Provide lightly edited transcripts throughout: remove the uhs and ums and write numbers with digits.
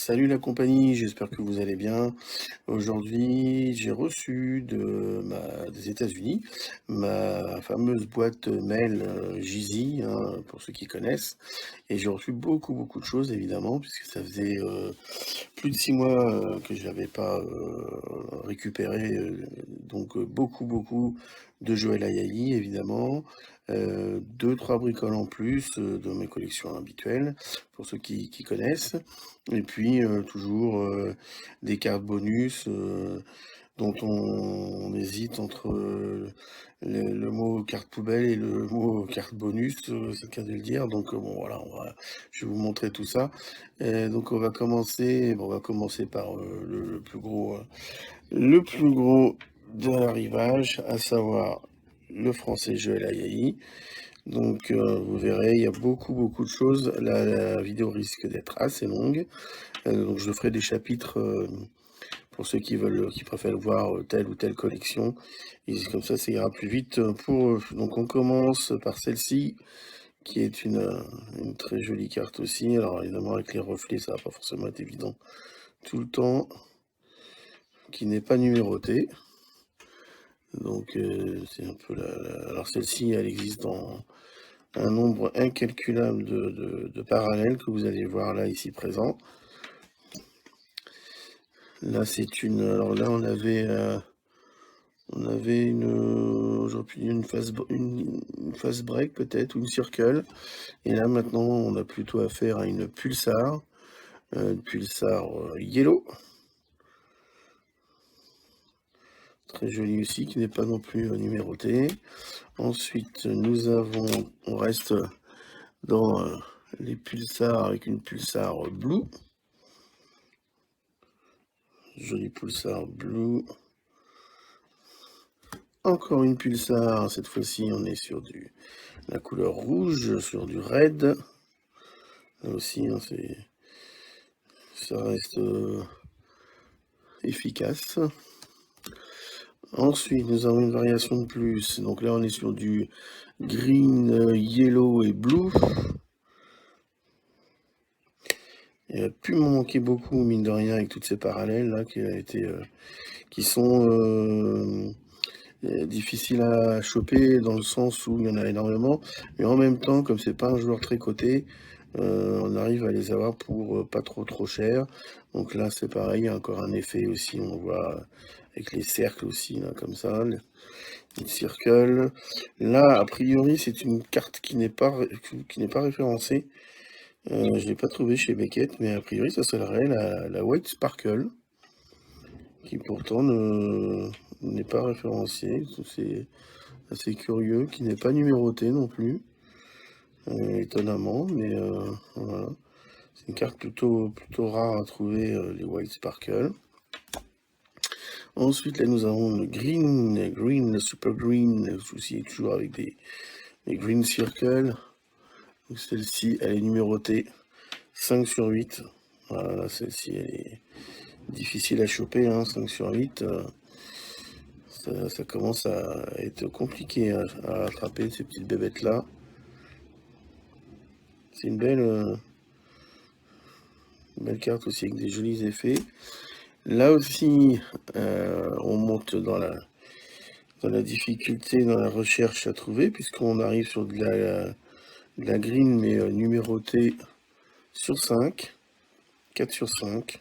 Salut la compagnie, j'espère que vous allez bien. Aujourd'hui, j'ai reçu des États-Unis ma fameuse boîte mail Jizy, hein, pour ceux qui connaissent. Et j'ai reçu beaucoup de choses évidemment, puisque ça faisait plus de 6 mois que je n'avais pas récupéré. Donc beaucoup de Joël Ayaï évidemment. Deux, trois bricoles en plus de mes collections habituelles, pour ceux qui connaissent. Et puis toujours des cartes bonus dont on hésite entre le mot carte poubelle et le mot carte bonus, c'est le cas de le dire. Donc bon voilà, je vais vous montrer tout ça. Donc on va commencer par le plus gros de l'arrivage, à savoir le français Joël Ayaï. Donc vous verrez, il y a beaucoup de choses. La vidéo risque d'être assez longue. Donc je ferai des chapitres pour ceux qui préfèrent voir telle ou telle collection. Et comme ça ira plus vite pour eux. Donc on commence par celle-ci, qui est une très jolie carte aussi. Alors évidemment avec les reflets, ça va pas forcément être évident tout le temps, qui n'est pas numérotée. Donc c'est un peu alors celle-ci, elle existe dans un nombre incalculable de parallèles que vous allez voir là, ici présent. Là c'est une... Alors là on avait j'aurais pu dire une phase break peut-être, ou une circle. Et là maintenant on a plutôt affaire à une pulsar, yellow. Très jolie aussi, qui n'est pas non plus numérotée. Ensuite on reste dans les pulsars avec une pulsar blue. Jolie pulsar blue. Encore une pulsar, cette fois-ci on est sur la couleur rouge, sur du red. Là aussi, hein, ça reste efficace. Ensuite, nous avons une variation de plus. Donc là, on est sur du green, yellow et blue. Il a pu m'en manquer beaucoup, mine de rien, avec toutes ces parallèles là qui sont difficiles à choper, dans le sens où il y en a énormément. Mais en même temps, comme c'est pas un joueur très coté, on arrive à les avoir pour pas trop cher. Donc là, c'est pareil, il y a encore un effet aussi, on voit avec les cercles aussi, là, comme ça, une circle. Là, a priori, c'est une carte qui n'est pas référencée. Je l'ai pas trouvé chez Beckett, mais a priori, ça serait la White Sparkle, qui pourtant n'est pas référencée. C'est assez curieux, qui n'est pas numéroté non plus, étonnamment, mais voilà. C'est une carte plutôt rare à trouver, les White Sparkle. Ensuite, là, nous avons le green, super green, aussi toujours avec des green circles. Celle-ci, elle est numérotée 5 sur 8. Voilà, celle-ci, elle est difficile à choper, hein, 5 sur 8. Ça commence à être compliqué à attraper, ces petites bébêtes-là. C'est une belle carte aussi, avec des jolis effets. Là aussi, on monte dans la difficulté, dans la recherche à trouver, puisqu'on arrive sur de la green, mais numérotée sur 5, 4 sur 5.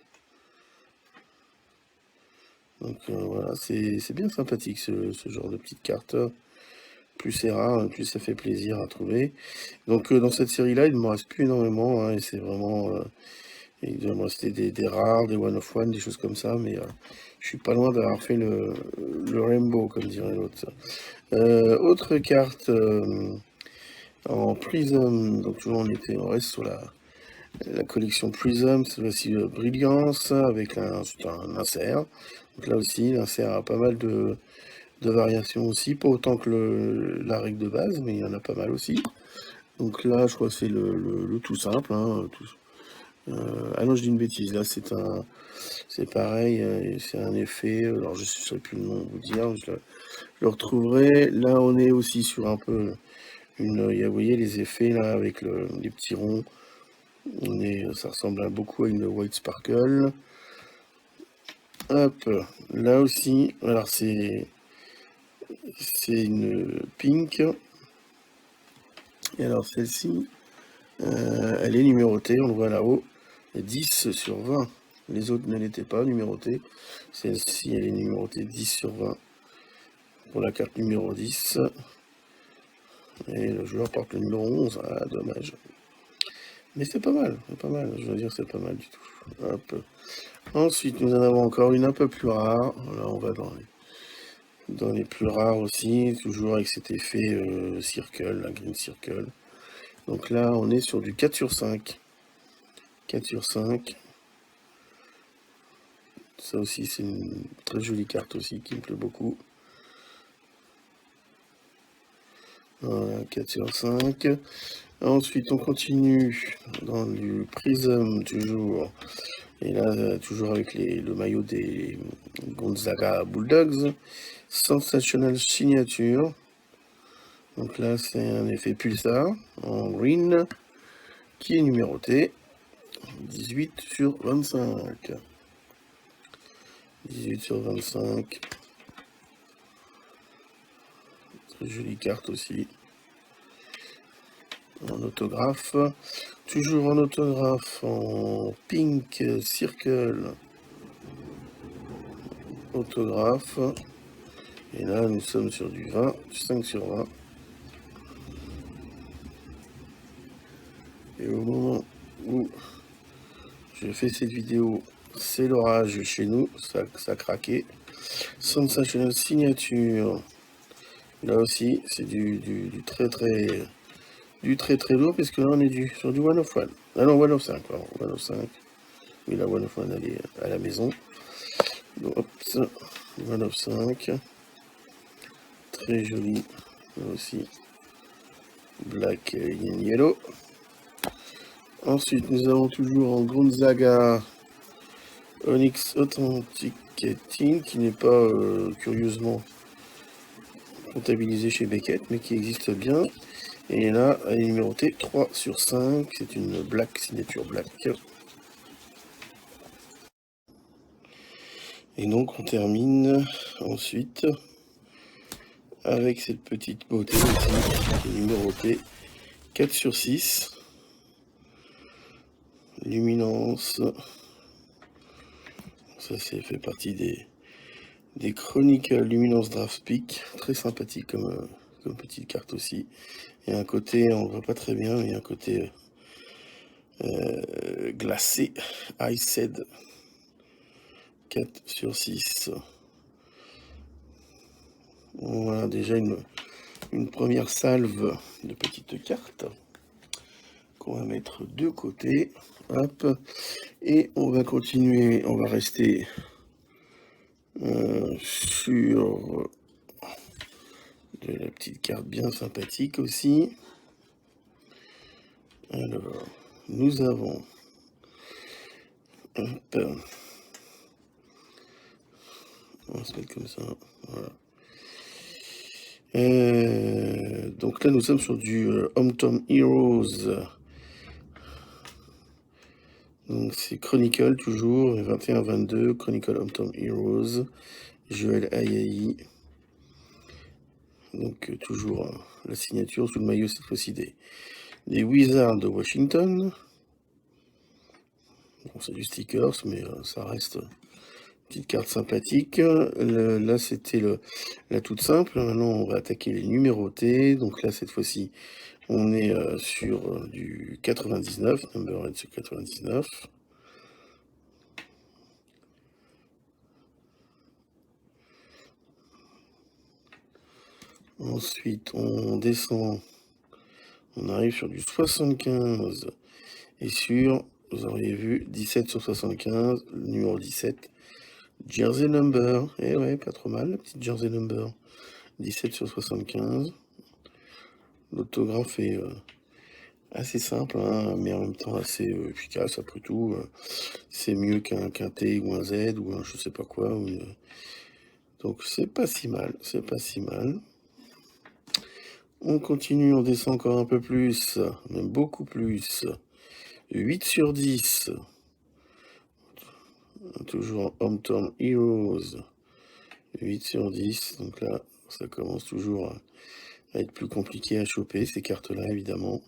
Donc voilà, c'est bien sympathique ce genre de petite carte. Plus c'est rare, plus ça fait plaisir à trouver. Donc dans cette série-là, il ne me reste plus énormément, hein, et c'est vraiment... il doit me rester des rares, des one of one, des choses comme ça, mais je suis pas loin d'avoir fait le rainbow, comme dirait l'autre. Autre carte en Prism, donc toujours on reste sur la collection Prism, c'est aussi Brilliance, avec un insert. Donc là aussi, l'insert a pas mal de variations aussi, pas autant que la règle de base, mais il y en a pas mal aussi. Donc là, je crois que c'est le tout simple, hein, ah non, je dis une bêtise, là c'est pareil, c'est un effet, alors je ne saurais plus le nom vous dire, je le retrouverai. Là on est aussi sur un peu vous voyez les effets là avec les petits ronds, Ça ressemble beaucoup à une White Sparkle. Hop, là aussi, alors c'est une pink. Et alors celle-ci, elle est numérotée, on le voit là-haut, 10 sur 20. Les autres ne l'étaient pas numérotées. Celle-ci, elle est numérotée 10 sur 20 pour la carte numéro 10. Et le joueur porte le numéro 11. Ah, dommage. Mais c'est pas mal, je veux dire, c'est pas mal du tout. Hop. Ensuite, nous en avons encore une un peu plus rare. Là, on va dans les plus rares aussi, toujours avec cet effet circle, la green circle. Donc là, on est sur du 4 sur 5. 4 sur 5. Ça aussi, c'est une très jolie carte aussi qui me plaît beaucoup. Voilà, 4 sur 5. Ensuite, on continue dans du Prism, toujours. Et là, toujours avec le maillot des Gonzaga Bulldogs. Sensational Signature. Donc là, c'est un effet pulsar en green qui est numéroté 18 sur 25. 18 sur 25. Très jolie carte aussi. En autographe. Toujours en autographe en pink circle. Autographe. Et là, nous sommes sur du 20, 5 sur 20. Et au moment où je fais cette vidéo, c'est l'orage chez nous, ça a craqué. Sensational Signature. Là aussi, c'est du très très lourd, puisque là on est sur du 1 of 1. Ah non, 1 of 5, pardon, 1 of 5. Oui, la 1 of 1 elle est à la maison. Donc, hop, 1 of 5. Très joli. Là aussi, black and yellow. Ensuite, nous avons toujours en Gonzaga Onyx Authenticating, qui n'est pas curieusement comptabilisé chez Beckett, mais qui existe bien. Et là, elle est numérotée 3 sur 5. C'est une black, signature black. Et donc, on termine ensuite avec cette petite beauté ici, qui est numérotée 4 sur 6. Luminance. Ça, c'est fait partie des chroniques Luminance Draft Peak. Très sympathique comme petite carte aussi. Et un côté, on ne voit pas très bien, mais un côté glacé, Iced. 4 sur 6. Voilà déjà une première salve de petites cartes qu'on va mettre de côté. Hop. Et on va continuer, on va rester sur de la petite carte bien sympathique aussi. Alors, nous avons hop, on va se mettre comme ça, voilà. Donc là, nous sommes sur du Hometown Heroes. Donc c'est Chronicle toujours, 21-22, Chronicle Hometown Heroes, Joel Ayayi. Donc toujours la signature sous le maillot cette fois-ci des Wizards de Washington. Bon, c'est du stickers, mais ça reste petite carte sympathique. Là, c'était la toute simple. Maintenant, on va attaquer les numérotés. Donc là, cette fois-ci, on est sur du 99, number red sur 99. Ensuite, on descend. On arrive sur du 75. Et sur, vous auriez vu, 17 sur 75, le numéro 17. Jersey Number. Eh ouais, pas trop mal, la petite Jersey Number. 17 sur 75. L'autographe est assez simple, hein, mais en même temps assez efficace. Après tout, c'est mieux qu'un T ou un Z ou un je sais pas quoi. Donc c'est pas si mal, c'est pas si mal. On continue, on descend encore un peu plus, même beaucoup plus. 8 sur 10. Toujours Hometown Heroes. 8 sur 10. Donc là, ça commence toujours à être plus compliqué à choper, ces cartes-là, évidemment.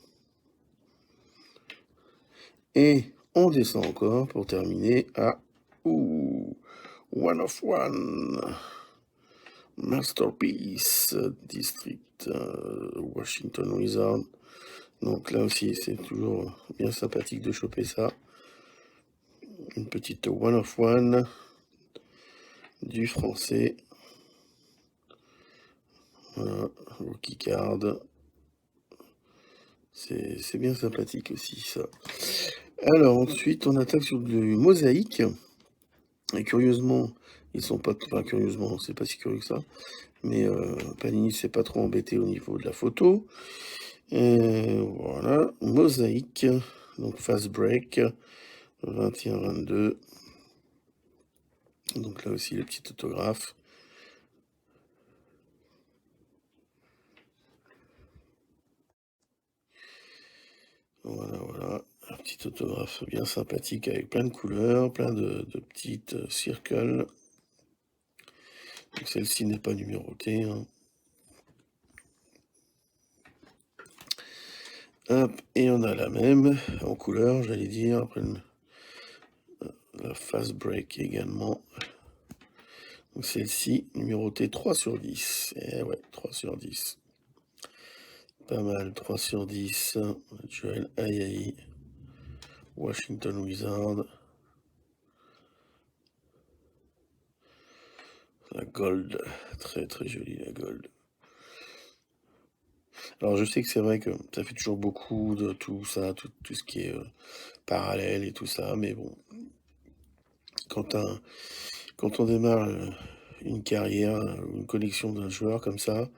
Et on descend encore pour terminer à One of One. Masterpiece District Washington Wizard. Donc là aussi, c'est toujours bien sympathique de choper ça. Une petite One of One du français. Voilà, rookie card. C'est bien sympathique aussi, ça. Alors, ensuite, on attaque sur du mosaïque. Et curieusement, ils sont pas... Enfin, curieusement, c'est pas si curieux que ça. Mais Panini s'est pas trop embêté au niveau de la photo. Voilà, mosaïque. Donc, fast break. 21-22. Donc là aussi, le petit autographe. Voilà. Un petit autographe bien sympathique avec plein de couleurs, plein de petites circles. Donc celle-ci n'est pas numérotée. Hein. Hop, et on a la même, en couleur, j'allais dire, après la fast break également. Donc celle-ci, numérotée 3 sur 10. Eh ouais, 3 sur 10. Pas mal, 3 sur 10. Joel Ayayi. Washington Wizard. La gold, très très jolie la gold. Alors je sais que c'est vrai que ça fait toujours beaucoup de tout ça, tout ce qui est parallèle et tout ça, mais bon, quand on démarre une carrière, une collection d'un joueur comme ça,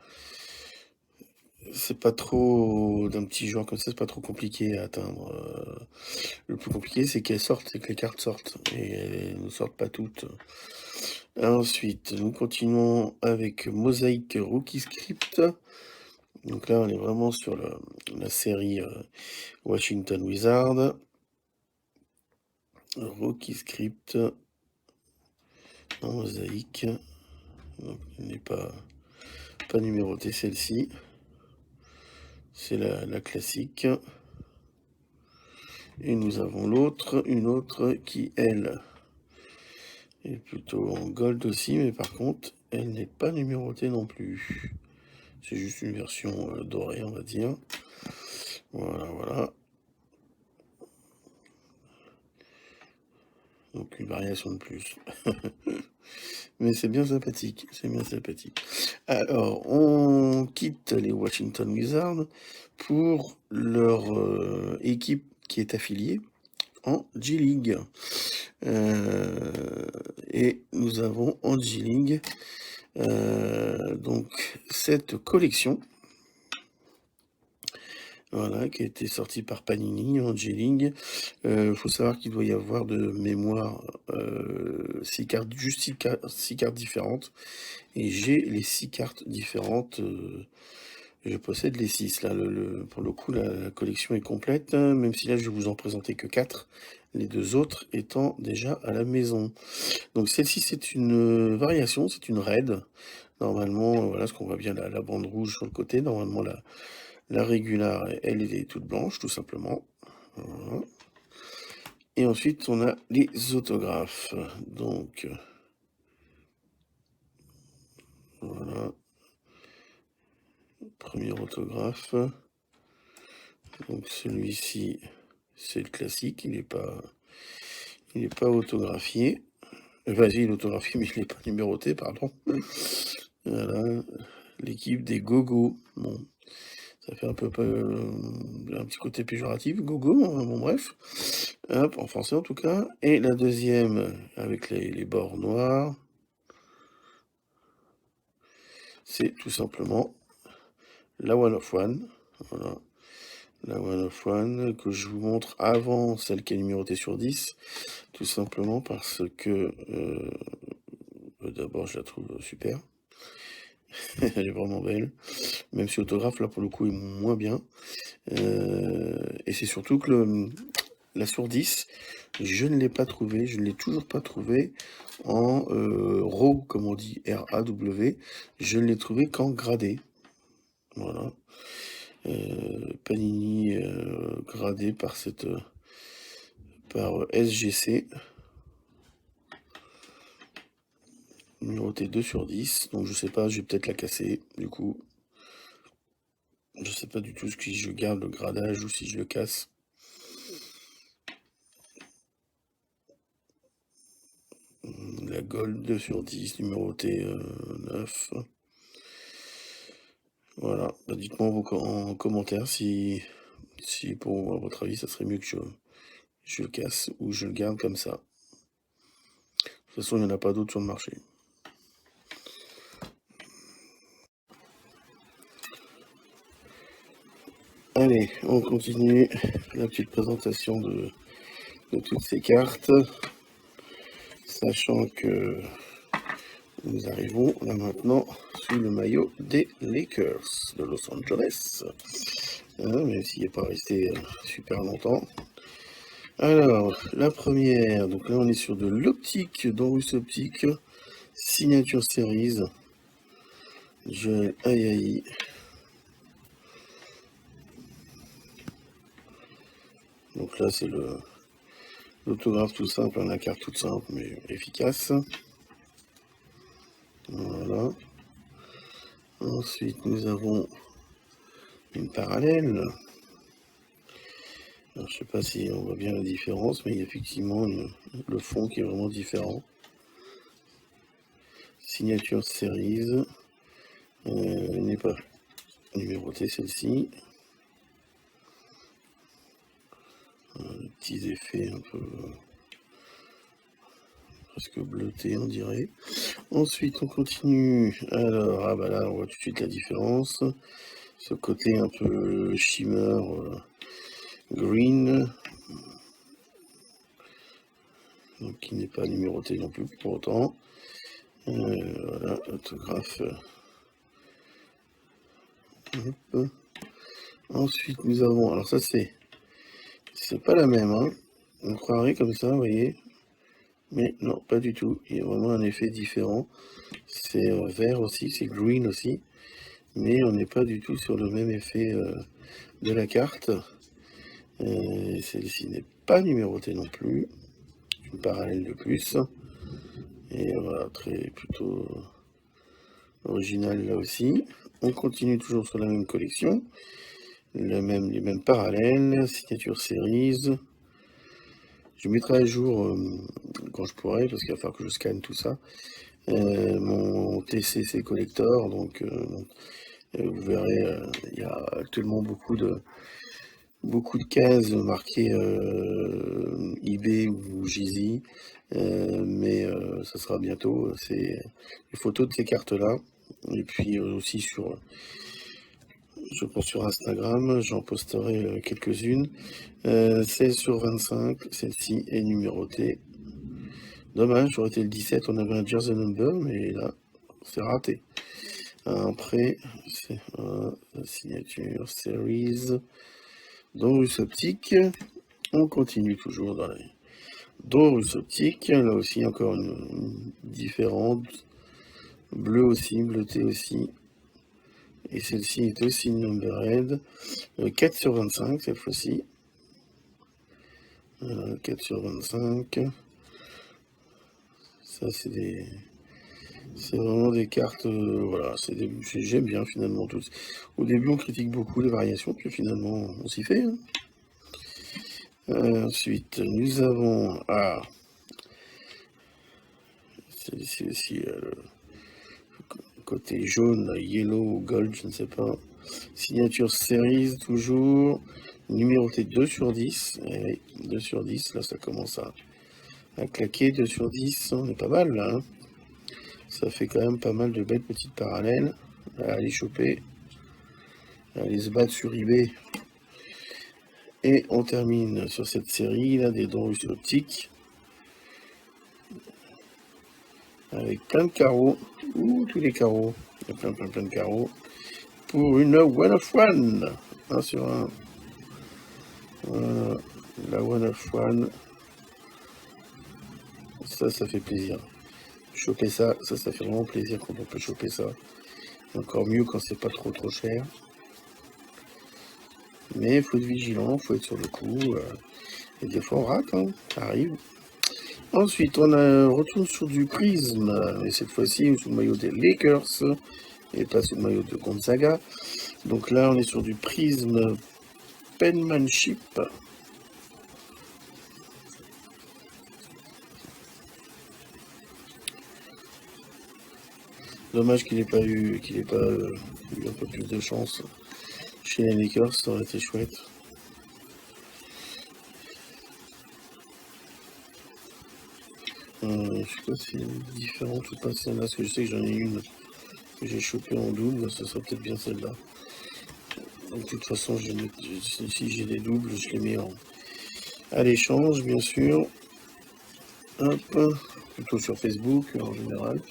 c'est pas trop, d'un petit joueur comme ça, c'est pas trop compliqué à atteindre. Le plus compliqué, c'est qu'elles sortent, c'est que les cartes sortent, et elles ne sortent pas toutes. Ensuite, nous continuons avec Mosaic Rookie Script. Donc là, on est vraiment sur la série Washington Wizard. Rookie Script en mosaïque. Donc, il n'est pas numéroté celle-ci. C'est la classique. Et nous avons une autre qui, elle, est plutôt en gold aussi, mais par contre, elle n'est pas numérotée non plus. C'est juste une version dorée, on va dire. Voilà. Donc une variation de plus. Mais c'est bien sympathique, Alors, on quitte les Washington Wizards pour leur équipe qui est affiliée en G-League. Et nous avons en G-League donc cette collection. Voilà, qui a été sortie par Panini en G-League. Faut savoir qu'il doit y avoir de mémoire 6 cartes, juste 6 cartes différentes. Et j'ai les 6 cartes différentes. Je possède les 6. Là, pour le coup, la collection est complète, hein, même si là, je vais vous en présenter que 4. Les 2 autres étant déjà à la maison. Donc celle-ci, c'est une variation, c'est une raid. Normalement, voilà ce qu'on voit bien, la bande rouge sur le côté. Normalement, la régular, elle est toute blanche, tout simplement. Voilà. Et ensuite, on a les autographes. Donc, voilà. Premier autographe. Donc, celui-ci, c'est le classique. Il n'est pas autographié. Vas-y, il est autographié, mais il n'est pas numéroté, pardon. Voilà. L'équipe des Gogo. Bon, ça fait un petit côté péjoratif, Gogo, hein, bon bref. Hop, en français en tout cas. Et la deuxième, avec les bords noirs, c'est tout simplement la One of One. Voilà. La One of One que je vous montre avant celle qui est numérotée sur 10. Tout simplement parce que d'abord je la trouve super. Elle est vraiment belle. Même si l'autographe là pour le coup est moins bien. Et c'est surtout que la sur 10, je ne l'ai pas trouvée, je ne l'ai toujours pas trouvée en RAW, comme on dit, R-A-W. Je ne l'ai trouvée qu'en gradé. Voilà. Panini gradé par par SGC. Numéroté 2 sur 10. Donc je sais pas, je vais peut-être la casser, du coup. Je sais pas du tout si je garde le gradage ou si je le casse. La Gold 2 sur 10, numéroté 9. Voilà, bah, dites-moi en commentaire si pour votre avis ça serait mieux que je le casse ou je le garde comme ça. De toute façon, il n'y en a pas d'autres sur le marché. Allez, on continue la petite présentation de toutes ces cartes, sachant que nous arrivons là maintenant sous le maillot des Lakers de Los Angeles, même s'il n'est pas resté super longtemps. Alors, la première, donc là on est sur de l'optique, Donruss Optique, Signature Series, Joel Ayayi. Donc là c'est l'autographe tout simple, la carte toute simple mais efficace. Voilà. Ensuite nous avons une parallèle. Alors, je sais pas si on voit bien la différence, mais il y a effectivement le fond qui est vraiment différent. Signature Series, n'est pas numérotée celle-ci. Des petits effets un peu presque bleutés on dirait. Ensuite on continue. Alors ah bah là on voit tout de suite la différence. Ce côté un peu shimmer green. Donc qui n'est pas numéroté non plus pour autant. Voilà, autographe. Ensuite nous avons, alors ça c'est pas la même, hein. On croirait comme ça, vous voyez, mais non, pas du tout. Il y a vraiment un effet différent. C'est vert aussi, c'est green aussi, mais on n'est pas du tout sur le même effet de la carte. Celle-ci n'est pas numérotée non plus, une parallèle de plus. Et voilà, plutôt original là aussi. On continue toujours sur la même collection, les mêmes parallèles, signature series. Je mettrai à jour quand je pourrai, parce qu'il va falloir que je scanne tout ça, mon TCC collector. Donc vous verrez, il y a actuellement beaucoup de cases marquées eBay ou Yeezy, mais ça sera bientôt. C'est les photos de ces cartes là, et puis aussi je pense sur Instagram, j'en posterai quelques-unes. 16 sur 25, celle-ci est numérotée. Dommage, j'aurais été le 17, on avait un jersey number, mais là, c'est raté. Après, c'est signature series, Donruss Optique. On continue toujours dans les Donruss Optique. Là aussi, encore une différente. Bleu aussi, bleuté aussi. Et celle-ci est aussi numbered. 4 sur 25 cette fois-ci. 4 sur 25. Ça, c'est vraiment des cartes, voilà, j'aime bien finalement tous. Au début, on critique beaucoup les variations, puis finalement, on s'y fait. Hein. Ensuite, nous avons, celle-ci aussi, le côté jaune, yellow, gold, je ne sais pas. Signature series, toujours, numéroté 2 sur 10. Et 2 sur 10, là, ça commence à claquer. 2 sur 10, on est pas mal, là. Hein. Ça fait quand même pas mal de belles petites parallèles à aller choper, à aller se battre sur eBay. Et on termine sur cette série là des Donruss Optique avec plein de carreaux. Ouh, tous les carreaux. Il y a plein de carreaux. Pour une one of one. 1 sur 1. Voilà. La One of One. Ça fait plaisir. Choper ça fait vraiment plaisir quand on peut choper ça. Encore mieux quand c'est pas trop cher. Mais il faut être vigilant, il faut être sur le coup. Et des fois on rate, hein, ça arrive. Ensuite, retourne sur du Prism, et cette fois-ci sous le maillot des Lakers, et pas sous le maillot de Gonzaga. Donc là, on est sur du Prism Penmanship. Dommage qu'il n'ait pas eu un peu plus de chance chez les Lakers, ça aurait été chouette. Je sais pas si c'est différent ou pas celle-là, parce que je sais que j'en ai une que j'ai chopée en double, ce serait peut-être bien celle-là. De toute façon, si j'ai des doubles, je les mets à l'échange, bien sûr. Hop, plutôt sur Facebook en général.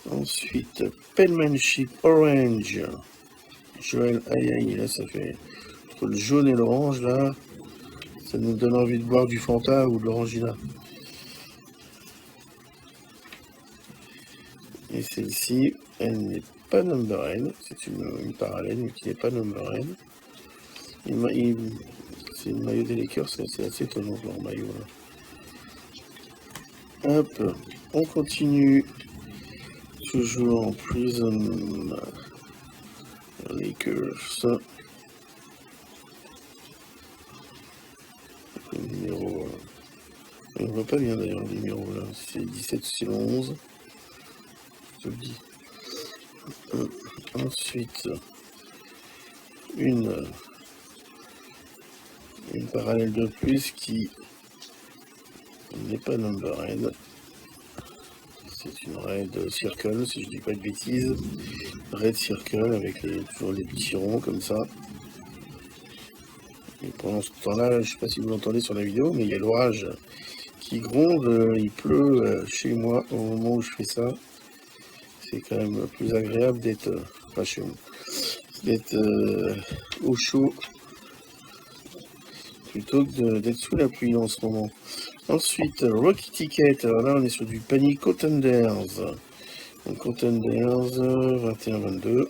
Ensuite, Penmanship Orange. Joël, aïe, là ça fait entre le jaune et l'orange, là. Ça nous donne envie de boire du Fanta ou de l'Orangina. Et celle-ci, elle n'est pas number N. C'est une parallèle, mais qui n'est pas number N. C'est une maillot des Lakers, c'est assez étonnant leur maillot. Là. Hop, on continue. Toujours en Prism Lakers. Le numéro. On ne voit pas bien d'ailleurs le numéro là. C'est 17 sur 11. Je te le dis. Ensuite, une parallèle de plus qui n'est pas number N. C'est une Red Circle, si je dis pas de bêtises. Red Circle avec toujours les petits ronds comme ça. Et pendant ce temps-là, je sais pas si vous l'entendez sur la vidéo, mais il y a l'orage qui gronde, il pleut chez moi au moment où je fais ça. C'est quand même plus agréable d'être, pas chez moi, d'être au chaud plutôt que d'être sous la pluie en ce moment. Ensuite, Rocky Ticket, alors là on est sur du panier Contenders. Donc Contenders 21-22.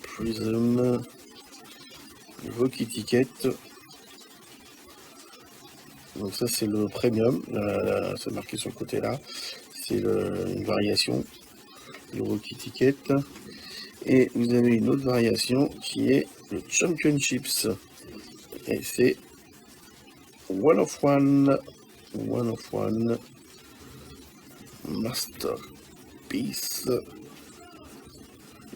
Prism. Rocky Ticket. Donc ça c'est le premium, c'est marqué sur le côté là. C'est une variation du Rocky Ticket. Et vous avez une autre variation qui est le Championships. Et c'est One of One Masterpiece.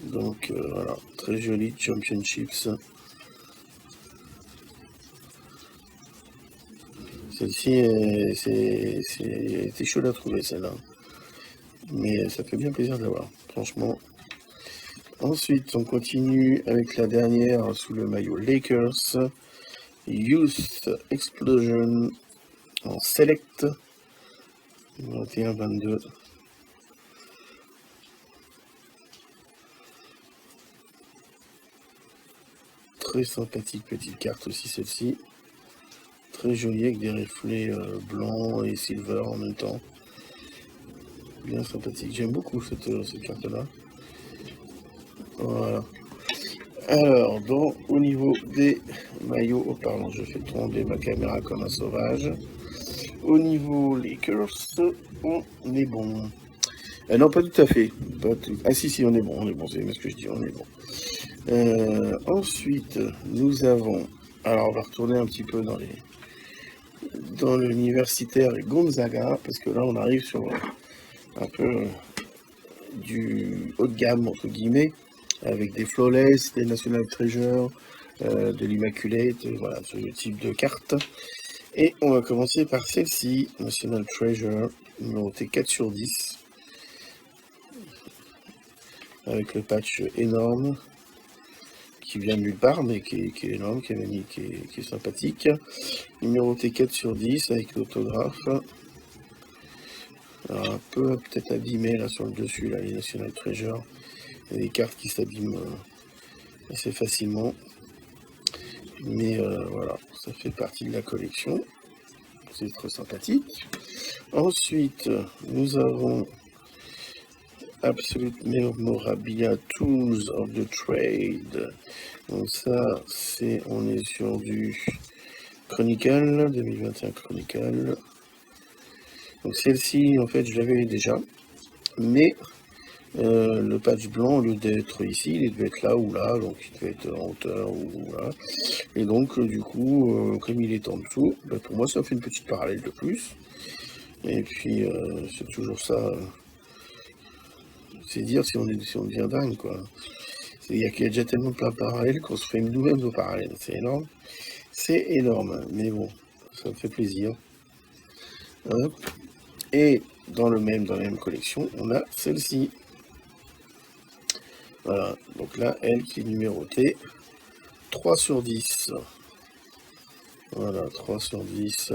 Donc voilà, très joli Championships. Celle-ci, c'était chaud à trouver celle-là. Mais ça fait bien plaisir de l'avoir, franchement. Ensuite, on continue avec la dernière sous le maillot Lakers. Youth Explosion en Select 21-22. Très sympathique petite carte aussi celle-ci. Très jolie avec des reflets blancs et silver en même temps. Bien sympathique. J'aime beaucoup cette carte-là. Voilà. Alors, au niveau des maillots, oh pardon, je fais tomber ma caméra comme un sauvage. Au niveau Lakers, on est bon. Non, pas tout à fait. Ah si, on est bon, c'est ce que je dis, on est bon. Ensuite, nous avons... Alors, on va retourner un petit peu dans l'universitaire Gonzaga, parce que là, on arrive sur un peu du haut de gamme, entre guillemets, avec des Flawless, des National Treasure, de l'Immaculate, voilà, ce type de carte. Et on va commencer par celle-ci, National Treasure, numérotée 4/10, avec le patch énorme, qui vient de nulle part, mais qui est énorme, qui est sympathique. Numéroté 4/10, avec l'autographe. Alors, un peu peut-être abîmé là sur le dessus, là, les National Treasure. Il y a des cartes qui s'abîment assez facilement. Mais voilà, ça fait partie de la collection. C'est très sympathique. Ensuite, nous avons Absolute Memorabilia Tools of the Trade. Donc ça, on est sur du Chronicle, 2021 Chronicle. Donc celle-ci, en fait, je l'avais déjà, mais le patch blanc, au lieu d'être ici, il devait être là ou là, donc il devait être en hauteur ou là. Et donc, du coup, comme il est en dessous, bah, pour moi, ça fait une petite parallèle de plus. Et puis, c'est toujours ça. C'est dire si on devient dingue, quoi. Il y a déjà tellement plein de parallèles qu'on se fait nous-mêmes nos parallèles. C'est énorme. C'est énorme, mais bon, ça me fait plaisir. Hop. Et dans la même collection, on a celle-ci. Voilà, donc là, elle qui est numérotée 3 sur 10. Voilà, 3 sur 10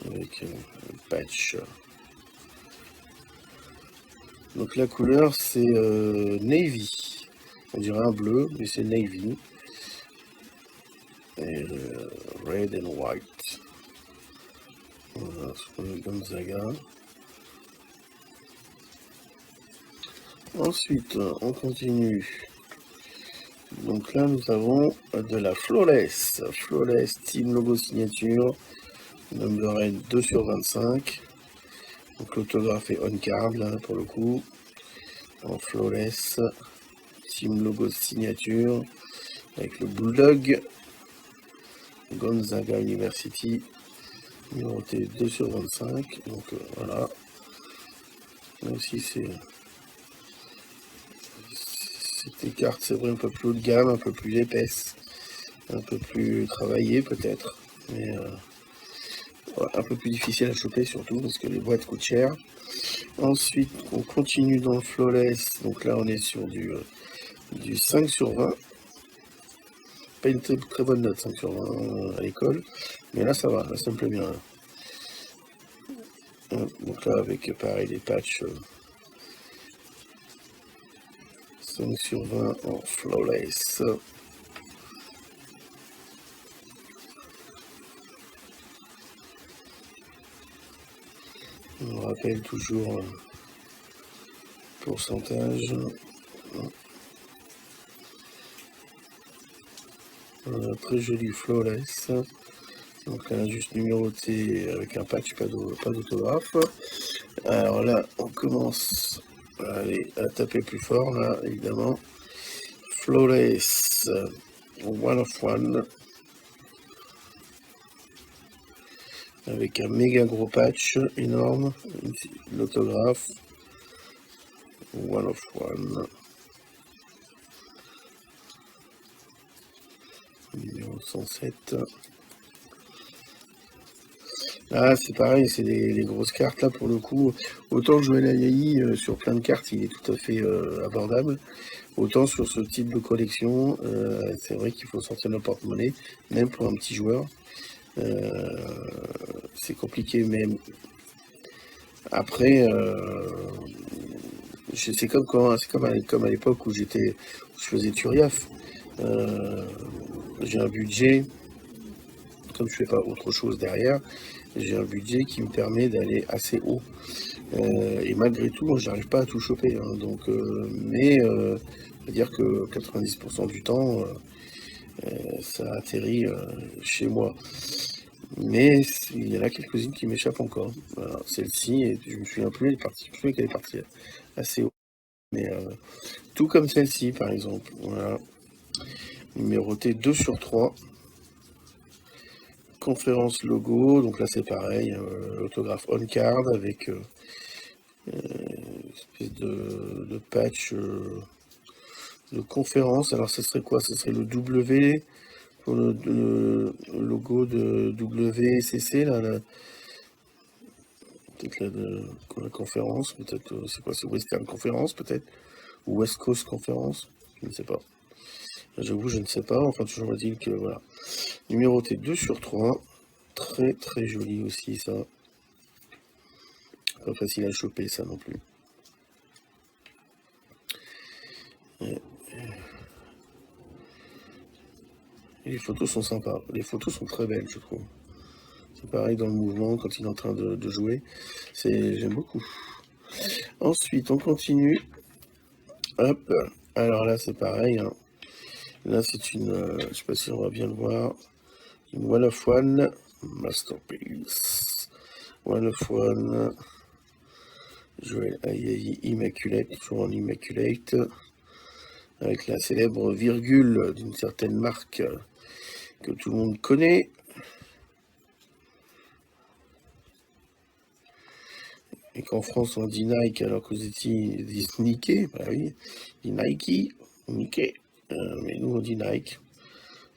avec un patch. Donc la couleur, c'est navy. On dirait un bleu, mais c'est navy. Et red and white. Voilà, c'est le Gonzaga. Ensuite, on continue. Donc là, nous avons de la Flawless. Flawless Team Logo Signature. Number 2 sur 25. Donc l'autographe est on card là pour le coup. En Flawless. Team Logo Signature. Avec le Bulldog. Gonzaga University. Numéroté 2 sur 25. Donc voilà. Là aussi c'est. Ces cartes, c'est vrai, un peu plus haut de gamme, un peu plus épaisse, un peu plus travaillée peut-être, mais un peu plus difficile à choper surtout parce que les boîtes coûtent cher. Ensuite, on continue dans le Flawless, donc là on est sur du 5 sur 20. Pas une très bonne note 5 sur 20 à l'école, mais là ça va, là ça me plaît bien. Là. Donc là avec pareil les patchs 5 sur 20 en Flawless. On rappelle toujours pourcentage. Très joli Flawless. Donc là, juste numéroté avec un patch, pas d'autographe. Alors là, on commence à taper plus fort, là, évidemment. Flawless, One of One. Avec un méga gros patch énorme. L'autographe. One of One. Numéro 107. Là, c'est pareil, c'est les grosses cartes là pour le coup. Autant jouer la Yaï sur plein de cartes, il est tout à fait abordable. Autant sur ce type de collection, c'est vrai qu'il faut sortir le porte-monnaie, même pour un petit joueur. C'est compliqué, mais après, c'est comme à l'époque où je faisais Turiaf. J'ai un budget, comme je fais pas autre chose derrière, j'ai un budget qui me permet d'aller assez haut. Et malgré tout, j'arrive pas à tout choper. Hein, donc, mais dire que 90% du temps, ça atterrit chez moi. Mais il y en a quelques-unes qui m'échappent encore. Voilà, celle-ci, je me souviens plus, qu'elle est partie assez haut. Mais tout comme celle-ci, par exemple. Voilà. Numéroté 2 sur 3. Conférence logo, donc là c'est pareil, l'autographe on card avec une espèce de patch de conférence. Alors ce serait quoi? Ce serait le W pour le logo de WCC là, peut-être la conférence, peut-être c'est quoi? C'est Western Conference peut-être? Ou West Coast Conference? Je ne sais pas. J'avoue, je ne sais pas. Enfin, toujours est-il que voilà. Numéroté 2 sur 3. Très très joli aussi ça. Pas facile à choper ça non plus. Et les photos sont sympas. Les photos sont très belles, je trouve. C'est pareil dans le mouvement, quand il est en train de jouer. J'aime beaucoup. Ensuite, on continue. Hop. Alors là, c'est pareil. Hein. Là, c'est une... je sais pas si on va bien le voir. Une One of One Masterpiece. One of One. Joel Ayayi Immaculate. Toujours en Immaculate. Avec la célèbre virgule d'une certaine marque que tout le monde connaît. Et qu'en France on dit Nike alors qu'aux États-Unis ils disent Nike, bah oui, on dit Nike, Nike, mais nous on dit Nike.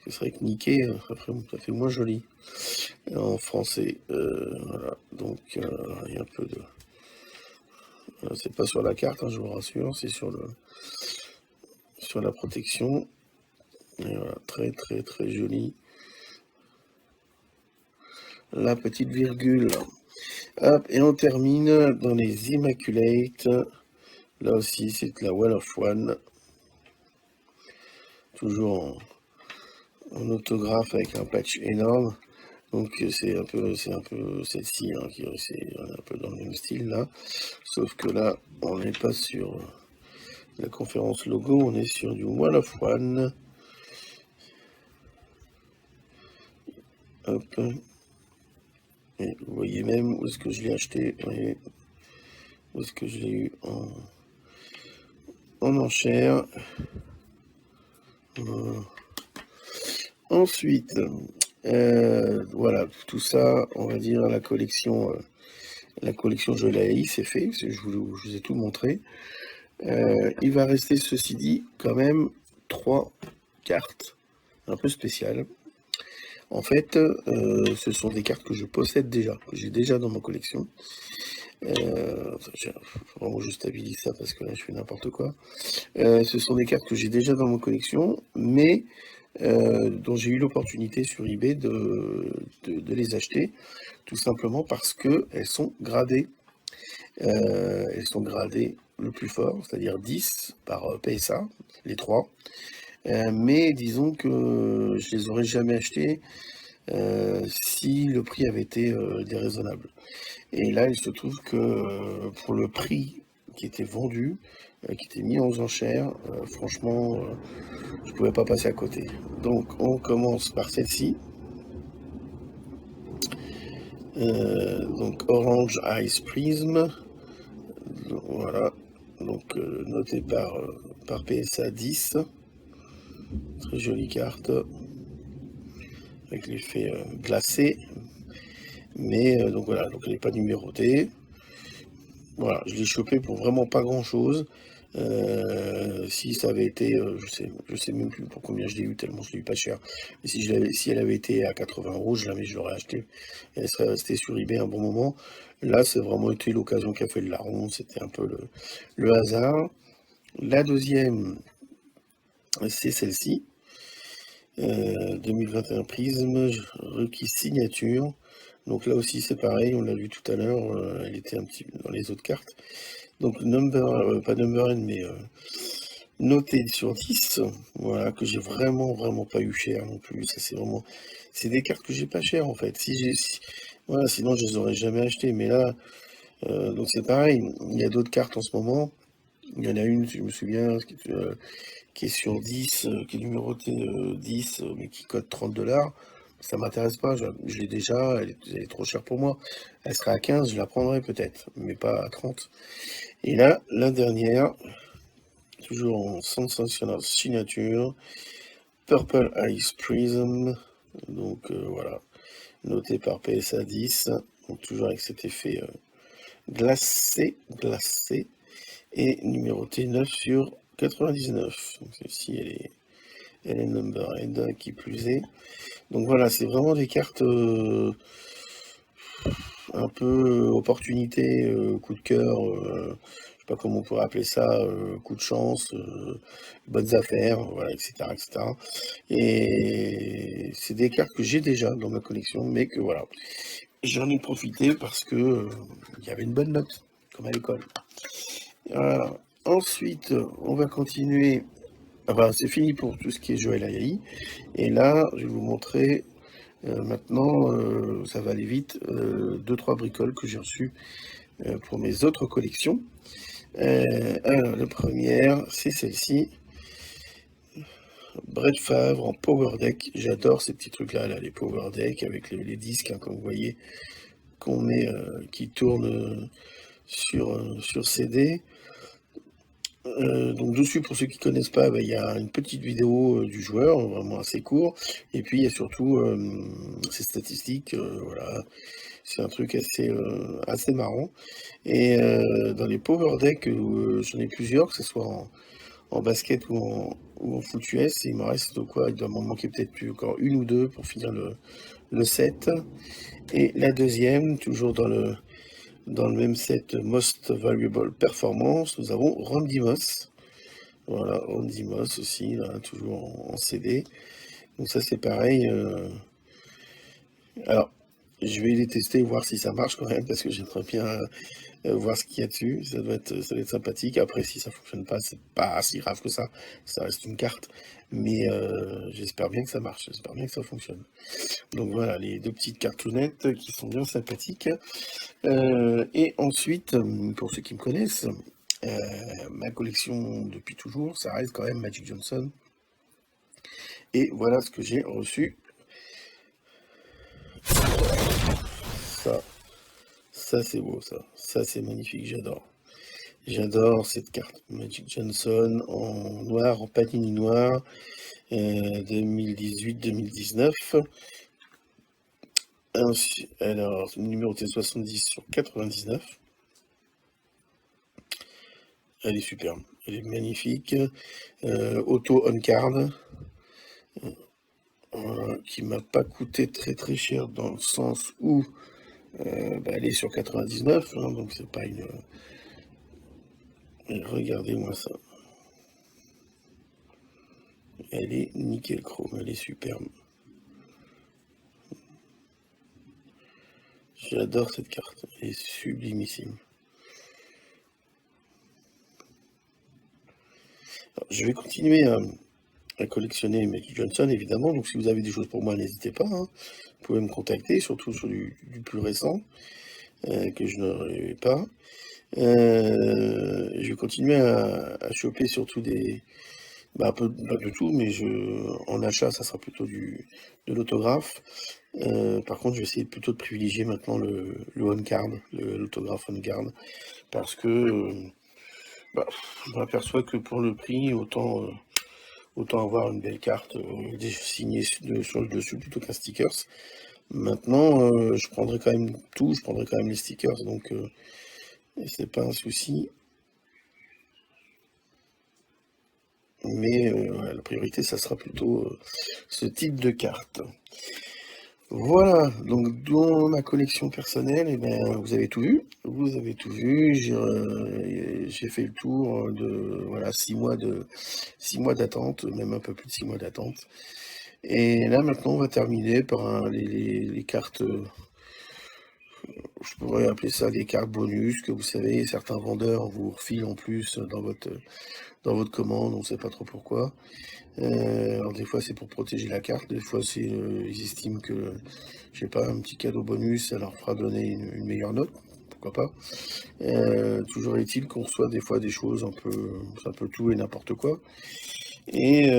C'est vrai que Nike, ça fait moins joli en français. Voilà, donc il y a un peu de... c'est pas sur la carte, hein, je vous rassure, c'est sur la protection. Et voilà, très très très joli. La petite virgule. Hop, et on termine dans les Immaculate. Là aussi, c'est la One of One. Toujours en autographe avec un patch énorme. Donc c'est un peu celle-ci, hein, c'est un peu dans le même style là. Sauf que là, on n'est pas sur la conférence logo, on est sur du One of One. Hop. Et vous voyez même où est-ce que je l'ai acheté. Vous voyez où est-ce que je l'ai eu en enchère. Ensuite, voilà, tout ça, on va dire la collection Joel Ayayi, c'est fait, je vous ai tout montré. Il va rester, ceci dit, quand même 3 cartes un peu spéciales. En fait, ce sont des cartes que je possède déjà, que j'ai déjà dans ma collection. Faut vraiment que je stabilise ça parce que là je fais n'importe quoi. Ce sont des cartes que j'ai déjà dans ma collection, mais dont j'ai eu l'opportunité sur eBay de les acheter, tout simplement parce qu'elles sont gradées. Elles sont gradées le plus fort, c'est-à-dire 10 par PSA, les 3. Mais disons que je les aurais jamais achetées si le prix avait été déraisonnable. Et là, il se trouve que pour le prix qui était vendu, qui était mis aux enchères, franchement, je pouvais pas passer à côté. Donc, on commence par celle-ci. Donc, Orange Ice Prism. Voilà. Donc, noté par PSA 10. Très jolie carte. Avec l'effet glacé. Mais, donc voilà. Donc, elle n'est pas numérotée. Voilà. Je l'ai chopé pour vraiment pas grand-chose. Si ça avait été, je sais même plus pour combien je l'ai eu, tellement je l'ai eu pas cher. Mais si elle avait été à 80 €, je l'aurais acheté. Elle serait restée sur eBay un bon moment. Là, c'est vraiment été l'occasion qui a fait le larron. C'était un peu le hasard. La deuxième, c'est celle-ci. 2021 Prism, requis signature. Donc là aussi, c'est pareil, on l'a vu tout à l'heure, elle était un petit peu dans les autres cartes. Donc pas number N, mais noté sur 10, voilà, que j'ai vraiment pas eu cher non plus. Ça, c'est des cartes que j'ai pas cher en fait. Voilà, sinon je les aurais jamais achetées. Mais là, donc c'est pareil. Il y a d'autres cartes en ce moment. Il y en a une, je me souviens, qui est sur 10, qui est numérotée 10, mais qui cote 30 $. Ça m'intéresse pas, je l'ai déjà, elle est trop chère pour moi. Elle sera à 15, je la prendrai peut-être, mais pas à 30. Et là, la dernière, toujours en sensationnel signature, Purple Ice Prism, donc voilà, noté par PSA 10, donc toujours avec cet effet glacé, et numéroté 9 sur 99. Donc celle-ci, elle est numbered, qui plus est. Donc voilà, c'est vraiment des cartes un peu opportunité, coup de cœur, je sais pas comment on pourrait appeler ça, coup de chance, bonnes affaires, voilà, etc., etc. Et c'est des cartes que j'ai déjà dans ma collection, mais que voilà, j'en ai profité parce que il y avait une bonne note, comme à l'école. Voilà. Ensuite, on va continuer Enfin, c'est fini pour tout ce qui est Joël Ayaï. Et là, je vais vous montrer maintenant, ça va aller vite, 2-3 bricoles que j'ai reçues pour mes autres collections. Alors, la première, c'est celle-ci. Brett Favre en Power Deck. J'adore ces petits trucs-là, là, les Power Deck avec les disques, hein, comme vous voyez, qu'on met, qui tournent sur CD. Donc dessus, pour ceux qui connaissent pas, bah, il y a une petite vidéo du joueur, vraiment assez court, et puis il y a surtout ses statistiques, voilà, c'est un truc assez marrant. Et dans les Power Deck, j'en ai plusieurs, que ce soit en basket ou en foot US, il me reste quoi? Il doit m'en manquer peut-être plus encore une ou deux pour finir le set. Et la deuxième, toujours dans le même set Most Valuable Performance, nous avons Randy Moss. Voilà, Randy Moss aussi, là, toujours en CD. Donc ça c'est pareil. Alors, je vais les tester, voir si ça marche quand même, parce que j'aimerais bien voir ce qu'il y a dessus. Ça doit être sympathique. Après, si ça fonctionne pas, c'est pas si grave que ça. Ça reste une carte. Mais j'espère bien que ça marche. J'espère bien que ça fonctionne. Donc voilà, les deux petites cartounettes qui sont bien sympathiques. Et ensuite, pour ceux qui me connaissent, ma collection depuis toujours, ça reste quand même Magic Johnson. Et voilà ce que j'ai reçu. Ça c'est beau, ça c'est magnifique, j'adore. J'adore cette carte Magic Johnson en noir, en panini noir, 2018-2019. Alors, numéroté 70/99. Elle est superbe, elle est magnifique. Auto on card, qui m'a pas coûté très cher dans le sens où elle est sur 99, hein, donc c'est pas une. Regardez-moi ça. Elle est nickel chrome, elle est superbe. J'adore cette carte, elle est sublimissime. Alors, je vais continuer à collectionner Magic Johnson, évidemment. Donc, si vous avez des choses pour moi, n'hésitez pas, hein. Vous pouvez me contacter, surtout sur du plus récent, que je n'aurai pas. Je vais continuer à choper surtout un peu, pas de tout, mais en achat, ça sera plutôt de l'autographe. Par contre, je vais essayer plutôt de privilégier maintenant le on-card, l'autographe on-card, parce que je m'aperçois que pour le prix, autant avoir une belle carte signée sur le dessus plutôt qu'un stickers. Maintenant, je prendrai quand même tout, je prendrai quand même les stickers, donc c'est pas un souci. Mais voilà, la priorité, ça sera plutôt ce type de carte. Voilà, donc dans ma collection personnelle, eh ben, vous avez tout vu. Vous avez tout vu. J'ai fait le tour de voilà, 6 mois d'attente, même un peu plus de 6 mois d'attente. Et là maintenant, on va terminer par les cartes. Je pourrais appeler ça des cartes bonus que vous savez, certains vendeurs vous refilent en plus dans votre commande, on ne sait pas trop pourquoi. Alors des fois c'est pour protéger la carte, des fois c'est ils estiment que, je sais pas, un petit cadeau bonus, ça leur fera donner une meilleure note, pourquoi pas. Toujours est-il qu'on reçoit des fois des choses un peu tout et n'importe quoi. Et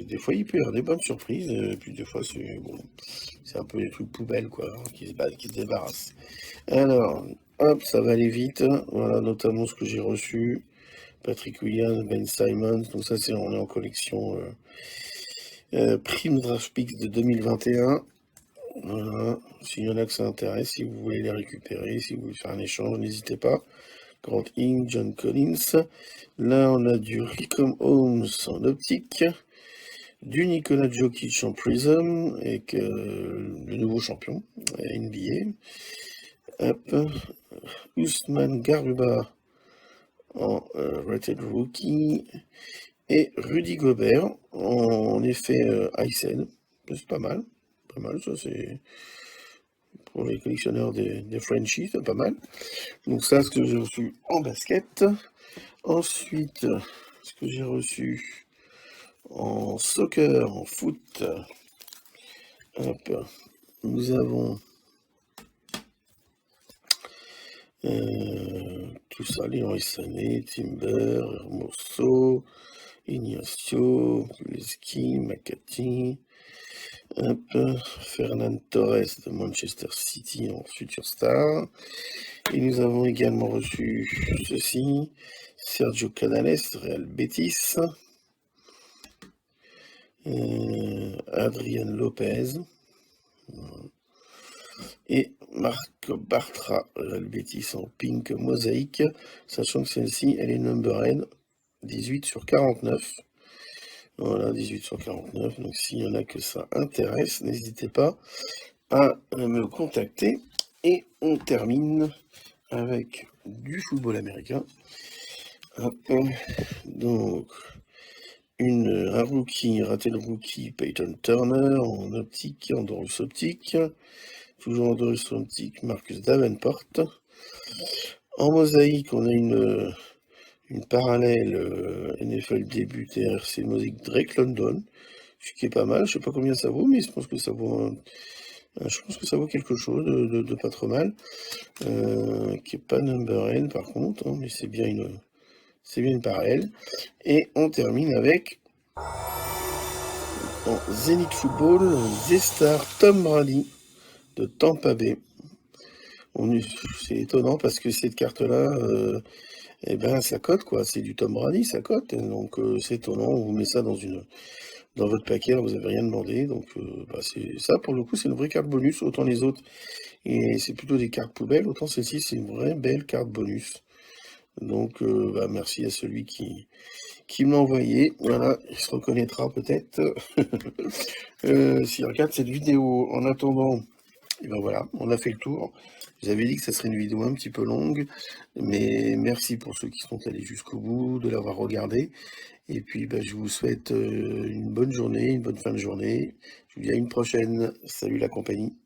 des fois il peut y avoir des bonnes surprises, et puis des fois c'est un peu des trucs poubelles quoi, hein, qui se débarrassent. Alors, hop, ça va aller vite. Voilà, notamment ce que j'ai reçu. Patrick Williams, Ben Simons. Donc ça, on est en collection Prime Draft Picks de 2021. Voilà, s'il y en a que ça intéresse, si vous voulez les récupérer, si vous voulez faire un échange, n'hésitez pas. Grant Ing, John Collins. Là, on a du Ricom Holmes en optique. Du Nikola Jokic en Prism, avec le nouveau champion NBA. Hop. Ousmane Garuba en Rated Rookie. Et Rudy Gobert en effet ISL. C'est pas mal. Pas mal, ça c'est pour les collectionneurs des Frenchies, c'est pas mal. Donc ça, ce que j'ai reçu en basket. Ensuite, ce que j'ai reçu En soccer, en foot, hop, nous avons tout ça, Leroy Sané, Timber, Hermoso, Ignacio, Kuleski, Makati, hop, Fernan Torres de Manchester City en futur star. Et nous avons également reçu ceci, Sergio Canales, Real Betis, Adrian Lopez, et Marc Bartra, Real Betis en pink mosaïque, sachant que celle-ci, elle est numbered 18/49. Voilà, 18/49. Donc s'il y en a que ça intéresse, n'hésitez pas à me contacter. Et on termine avec du football américain. Hop. Donc, un rookie, raté le rookie Peyton Turner en optique, en Dorus optique. Toujours en Dorus optique, Marcus Davenport. En mosaïque, on a une parallèle NFL début TRC mosaïque Drake London, ce qui est pas mal. Je sais pas combien ça vaut, mais je pense que ça vaut quelque chose de pas trop mal. Qui est pas number N par contre, hein, mais c'est bien une parallèle. Et on termine avec en Zenith Football, Z-Star Tom Brady de Tampa Bay. C'est étonnant parce que cette carte-là, eh ben, ça cote, quoi. C'est du Tom Brady, ça cote. Donc, c'est étonnant. On vous met ça dans votre paquet, vous n'avez rien demandé. Donc, c'est ça, pour le coup, c'est une vraie carte bonus. Autant les autres, et c'est plutôt des cartes poubelles. Autant celle-ci, c'est une vraie belle carte bonus. Donc, merci à celui qui me l'a envoyé. Voilà, il se reconnaîtra peut-être s'il regarde cette vidéo. En attendant, et ben voilà, on a fait le tour. J'avais dit que ça serait une vidéo un petit peu longue, mais merci pour ceux qui sont allés jusqu'au bout, de l'avoir regardé. Et puis, je vous souhaite une bonne journée, une bonne fin de journée. Je vous dis à une prochaine. Salut la compagnie.